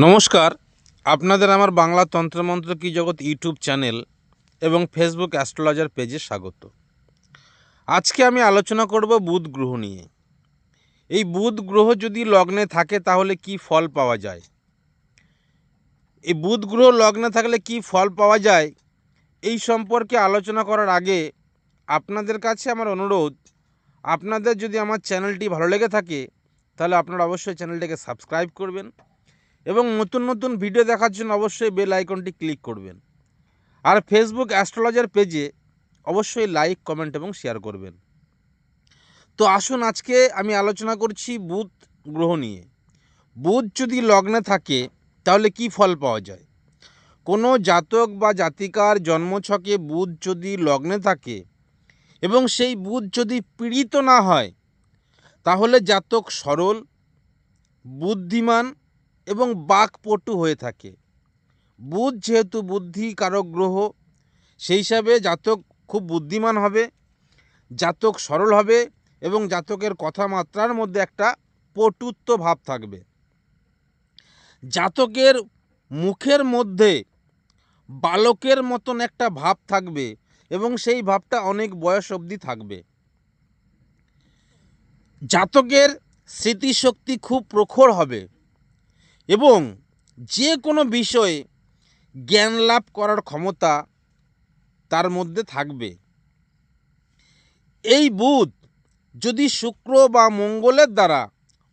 নমস্কার, আপনাদের আমার বাংলা তন্ত্রমন্ত্র কি জগৎ ইউটিউব চ্যানেল এবং ফেসবুক অ্যাস্ট্রোলজার পেজে স্বাগত। আজকে আমি আলোচনা করব বুধ গ্রহ নিয়ে। এই বুধ গ্রহ যদি লগ্নে থাকে তাহলে কি ফল পাওয়া যায়, এই বুধ গ্রহ লগ্নে থাকলে কি ফল পাওয়া যায় এই সম্পর্কে আলোচনা করার আগে আপনাদের কাছে আমার অনুরোধ, আপনাদের যদি আমার চ্যানেলটি ভালো লেগে থাকে তাহলে আপনারা অবশ্যই চ্যানেলটিকে সাবস্ক্রাইব করবেন এবং নতুন নতুন ভিডিও দেখার জন্য অবশ্যই বেল আইকনটি ক্লিক করবেন। আর ফেসবুক অ্যাস্ট্রোলজার পেজে অবশ্যই লাইক, কমেন্ট এবং শেয়ার করবেন। তো আসুন আজকে আমি আলোচনা করছি বুধ গ্রহ নিয়ে। বুধ যদি লগ্নে থাকে তাহলে কি ফল পাওয়া যায়। কোনো জাতক বা জাতিকার জন্মছকে বুধ যদি লগ্নে থাকে এবং সেই বুধ যদি পীড়িত না হয় তাহলে জাতক সরল, বুদ্ধিমান এবং বাকপটু হয়ে থাকে। বুধ যেহেতু বুদ্ধি কারক গ্রহ, সেই হিসাবে জাতক খুব বুদ্ধিমান হবে, জাতক সরল হবে এবং জাতকের কথাবার্তার মধ্যে একটা পটুত্ব ভাব থাকবে। জাতকের মুখের মধ্যে বালকের মতন একটা ভাব থাকবে এবং সেই ভাবটা অনেক বয়স অবধি থাকবে। জাতকের স্মৃতিশক্তি খুব প্রখর হবে এবং যে কোনো বিষয়ে জ্ঞান লাভ করার ক্ষমতা তার মধ্যে থাকবে। এই বুধ যদি শুক্র বা মঙ্গলের দ্বারা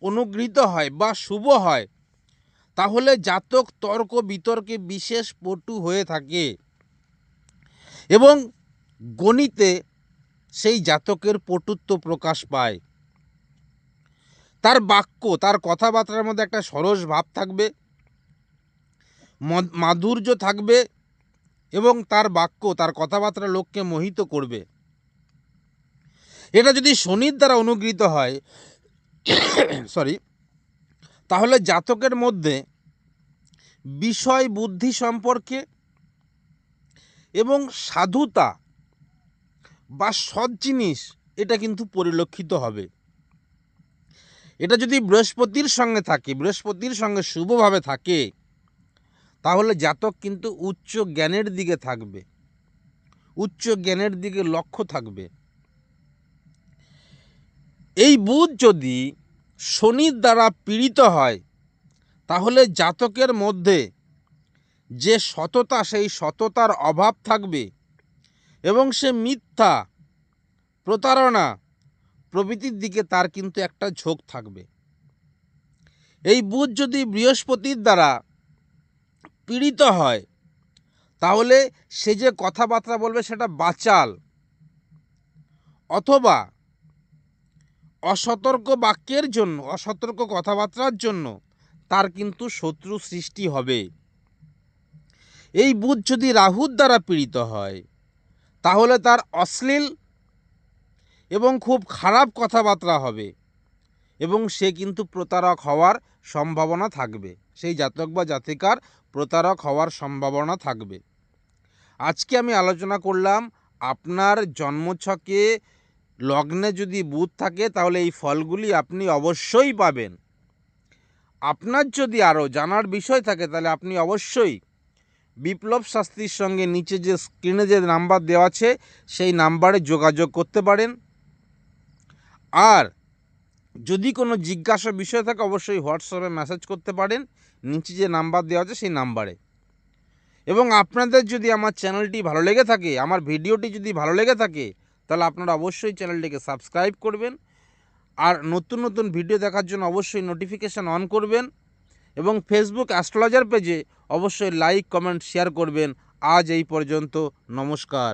অনুগৃহীত হয় বা শুভ হয় তাহলে জাতক তর্ক বিতর্কে বিশেষ পটু হয়ে থাকে এবং গণিতে সেই জাতকের পটুত্ব প্রকাশ পায়। তার বাক্য, তার কথাবার্তার মধ্যে একটা সরস ভাব থাকবে, মাধুর্য থাকবে এবং তার বাক্য, তার কথাবার্তা লোককে মোহিত করবে। এটা যদি শনির দ্বারা অনুগৃহীত হয় তাহলে জাতকের মধ্যে বিষয় বুদ্ধি সম্পর্কে এবং সাধুতা বা সৎ জিনিস এটা কিন্তু পরিলক্ষিত হবে। এটা যদি বৃহস্পতির সঙ্গে থাকে, বৃহস্পতির সঙ্গে শুভভাবে থাকে তাহলে জাতক কিন্তু উচ্চ জ্ঞানের দিকে থাকবে, উচ্চ জ্ঞানের দিকে লক্ষ্য থাকবে। এই বুধ যদি শনির দ্বারা পীড়িত হয় তাহলে জাতকের মধ্যে যে সততা, সেই সততার অভাব থাকবে এবং সে মিথ্যা, প্রতারণা প্রভৃতির দিকে তার কিন্তু একটা ঝোঁক থাকবে। এই বুধ যদি বৃহস্পতির দ্বারা পীড়িত হয় তাহলে সে যে কথাবার্তা বলবে সেটা বাচাল অথবা অসতর্ক বাক্যের জন্য, অসতর্ক কথাবার্তার জন্য তার কিন্তু শত্রু সৃষ্টি হবে। এই বুধ যদি রাহুর দ্বারা পীড়িত হয় তাহলে তার অশ্লীল এবং খুব খারাপ কথাবার্তা হবে এবং সে কিন্তু প্রতারক হওয়ার সম্ভাবনা থাকবে, সেই জাতক বা জাতিকার প্রতারক হওয়ার সম্ভাবনা থাকবে। আজকে আমি আলোচনা করলাম আপনার জন্মছকে লগ্নে যদি বুধ থাকে তাহলে এই ফলগুলি আপনি অবশ্যই পাবেন। আপনার যদি আরও জানার বিষয় থাকে তাহলে আপনি অবশ্যই বিপ্লব শাস্ত্রীর সঙ্গে নিচে যে স্ক্রিনে যে নাম্বার দেওয়া আছে সেই নাম্বারে যোগাযোগ করতে পারেন। আর যদি কোনো জিজ্ঞাসা বিষয় থাকে অবশ্যই হোয়াটসঅ্যাপে মেসেজ করতে পারেন নিচে যে নাম্বার দেওয়া আছে সেই নাম্বারে। এবং আপনাদের যদি আমার চ্যানেলটি ভালো লেগে থাকে, আমার ভিডিওটি যদি ভালো লেগে থাকে তাহলে আপনারা অবশ্যই চ্যানেলটিকে সাবস্ক্রাইব করবেন আর নতুন নতুন ভিডিও দেখার জন্য অবশ্যই নোটিফিকেশান অন করবেন এবং ফেসবুক অ্যাস্ট্রোলজার পেজে অবশ্যই লাইক, কমেন্ট, শেয়ার করবেন। আজ এই পর্যন্ত, নমস্কার।